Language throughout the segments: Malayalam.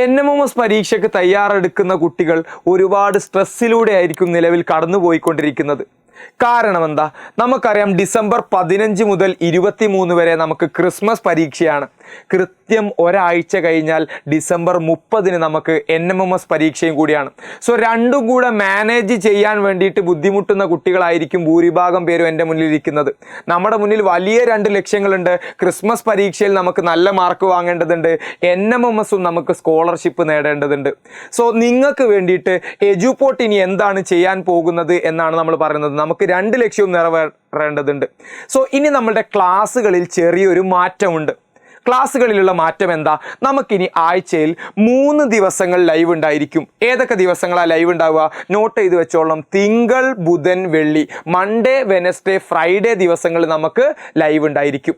NMMS പരീക്ഷയ്ക്ക് തയ്യാറെടുക്കുന്ന കുട്ടികൾ ഒരുപാട് സ്ട്രെസ്സിലൂടെ ആയിരിക്കും നിലവിൽ കടന്നുപോയിക്കൊണ്ടിരിക്കുന്നത്. കാരണം എന്താ? നമുക്കറിയാം ഡിസംബർ 15 മുതൽ 23 വരെ നമുക്ക് ക്രിസ്മസ് പരീക്ഷയാണ്. കൃത്യം ഒരാഴ്ച കഴിഞ്ഞാൽ ഡിസംബർ 30 നമുക്ക് NMMS പരീക്ഷയും കൂടിയാണ്. സോ രണ്ടും കൂടെ മാനേജ് ചെയ്യാൻ വേണ്ടിയിട്ട് ബുദ്ധിമുട്ടുന്ന കുട്ടികളായിരിക്കും ഭൂരിഭാഗം പേരും എൻ്റെ മുന്നിലിരിക്കുന്നത്. നമ്മുടെ മുന്നിൽ വലിയ 2 ലക്ഷ്യങ്ങളുണ്ട്. ക്രിസ്മസ് പരീക്ഷയിൽ നമുക്ക് നല്ല മാർക്ക് വാങ്ങേണ്ടതുണ്ട്, NMMSും നമുക്ക് സ്കോളർഷിപ്പ് നേടേണ്ടതുണ്ട്. സോ നിങ്ങൾക്ക് വേണ്ടിയിട്ട് എജുപോർട്ട് ഇനി എന്താണ് ചെയ്യാൻ പോകുന്നത് എന്നാണ് നമ്മൾ പറയുന്നത്. നമുക്ക് 2 ലക്ഷ്യവും നിറവേറേണ്ടതുണ്ട്. സോ ഇനി നമ്മളുടെ ക്ലാസ്സുകളിൽ ചെറിയൊരു മാറ്റമുണ്ട്. ക്ലാസ്സുകളിലുള്ള മാറ്റം എന്താ? നമുക്കിനി ആഴ്ചയിൽ 3 ദിവസങ്ങൾ ലൈവ് ഉണ്ടായിരിക്കും. ഏതൊക്കെ ദിവസങ്ങളാണ് ലൈവ് ഉണ്ടാവുക? നോട്ട് ചെയ്ത് വെച്ചോളണം. തിങ്കൾ, ബുധൻ, വെള്ളി, മൺഡേ, വെനസ്ഡേ, ഫ്രൈഡേ ദിവസങ്ങളിൽ നമുക്ക് ലൈവ് ഉണ്ടായിരിക്കും.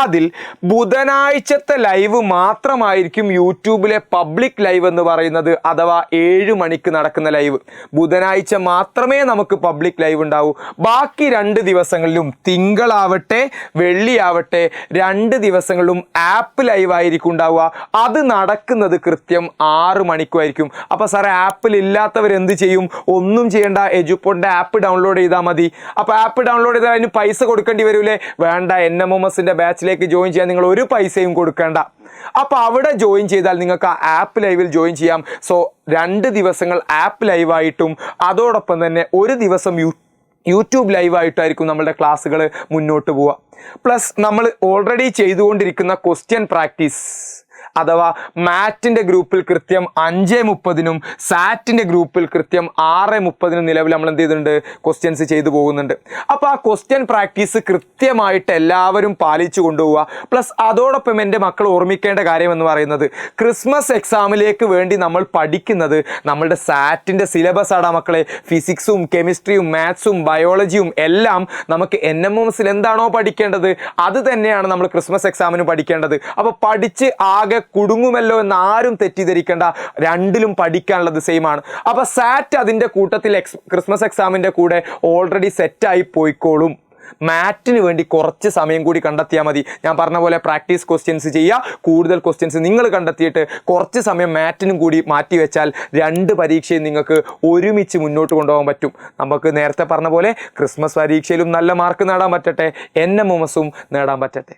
അതിൽ ബുധനാഴ്ചത്തെ ലൈവ് മാത്രമായിരിക്കും യൂട്യൂബിലെ പബ്ലിക് ലൈവ് എന്ന് പറയുന്നത്, അഥവാ 7 മണിക്ക് നടക്കുന്ന ലൈവ്. ബുധനാഴ്ച മാത്രമേ നമുക്ക് പബ്ലിക് ലൈവ് ഉണ്ടാവൂ. ബാക്കി 2 ദിവസങ്ങളിലും, തിങ്കളാവട്ടെ വെള്ളിയാവട്ടെ, 2 ദിവസങ്ങളിലും ആപ്പ് ലൈവ് ആയിരിക്കും ഉണ്ടാവുക. അത് നടക്കുന്നത് കൃത്യം 6 മണിക്കുമായിരിക്കും. അപ്പോൾ സാറേ, ആപ്പിൽ ഇല്ലാത്തവർ എന്ത് ചെയ്യും? ഒന്നും ചെയ്യേണ്ട, എജുപോർട്ടിൻ്റെ ആപ്പ് ഡൗൺലോഡ് ചെയ്താൽ മതി. അപ്പോൾ ആപ്പ് ഡൗൺലോഡ് ചെയ്താൽ അതിന് പൈസ കൊടുക്കേണ്ടി വരൂലേ? വേണ്ട, NMMSൻ്റെ ബാച്ചിലേക്ക് ജോയിൻ ചെയ്യാൻ നിങ്ങൾ ഒരു പൈസയും കൊടുക്കേണ്ട. അപ്പോൾ അവിടെ ജോയിൻ ചെയ്താൽ നിങ്ങൾക്ക് ആ ആപ്പ് ലൈവിൽ ജോയിൻ ചെയ്യാം. സോ 2 ദിവസങ്ങൾ ആപ്പ് ലൈവായിട്ടും അതോടൊപ്പം തന്നെ ഒരു ദിവസം യൂട്യൂബ് ലൈവായിട്ടായിരിക്കും നമ്മളുടെ ക്ലാസ്സുകൾ മുന്നോട്ട് പോവുക. പ്ലസ് നമ്മൾ ഓൾറെഡി ചെയ്തുകൊണ്ടിരിക്കുന്ന ക്വസ്റ്റ്യൻ പ്രാക്ടീസ്, അഥവാ മാറ്റിൻ്റെ ഗ്രൂപ്പിൽ കൃത്യം 5:30-നും സാറ്റിൻ്റെ ഗ്രൂപ്പിൽ കൃത്യം 6:30-നും നിലവിൽ നമ്മൾ എന്ത് ചെയ്തിട്ടുണ്ട്? ക്വസ്റ്റ്യൻസ് ചെയ്തു പോകുന്നുണ്ട്. അപ്പോൾ ആ ക്വസ്റ്റ്യൻ പ്രാക്ടീസ് കൃത്യമായിട്ട് എല്ലാവരും പാലിച്ചു കൊണ്ടുപോവുക. പ്ലസ് അതോടൊപ്പം എൻ്റെ മക്കൾ ഓർമ്മിക്കേണ്ട കാര്യം എന്ന് പറയുന്നത്, ക്രിസ്മസ് എക്സാമിലേക്ക് വേണ്ടി നമ്മൾ പഠിക്കുന്നത് നമ്മളുടെ സാറ്റിൻ്റെ സിലബസാണ് മക്കളെ. ഫിസിക്സും കെമിസ്ട്രിയും മാത്സും ബയോളജിയും എല്ലാം നമുക്ക് NMMSൽ എന്താണോ പഠിക്കേണ്ടത് അത് തന്നെയാണ് നമ്മൾ ക്രിസ്മസ് എക്സാമിന് പഠിക്കേണ്ടത്. അപ്പോൾ പഠിച്ച് ആകെ കുടുങ്ങുമല്ലോ എന്ന് ആരും തെറ്റിദ്ധരിക്കേണ്ട. 2ലും പഠിക്കാനുള്ളത് സെയിം ആണ്. അപ്പോൾ സാറ്റ് അതിൻ്റെ കൂട്ടത്തിൽ ക്രിസ്മസ് എക്സാമിൻ്റെ കൂടെ ഓൾറെഡി സെറ്റായി പോയിക്കോളും. മാറ്റിന് വേണ്ടി കുറച്ച് സമയം കൂടി കണ്ടെത്തിയാൽ മതി. ഞാൻ പറഞ്ഞ പോലെ പ്രാക്ടീസ് ക്വസ്റ്റ്യൻസ് ചെയ്യുക. കൂടുതൽ ക്വസ്റ്റ്യൻസ് നിങ്ങൾ കണ്ടെത്തിയിട്ട് കുറച്ച് സമയം മാറ്റിനും കൂടി മാറ്റി വെച്ചാൽ 2 പരീക്ഷയും നിങ്ങൾക്ക് ഒരുമിച്ച് മുന്നോട്ട് കൊണ്ടുപോകാൻ പറ്റും. നമുക്ക് നേരത്തെ പറഞ്ഞ പോലെ ക്രിസ്മസ് പരീക്ഷയിലും നല്ല മാർക്ക് നേടാൻ പറ്റട്ടെ, NMMSും നേടാൻ പറ്റട്ടെ.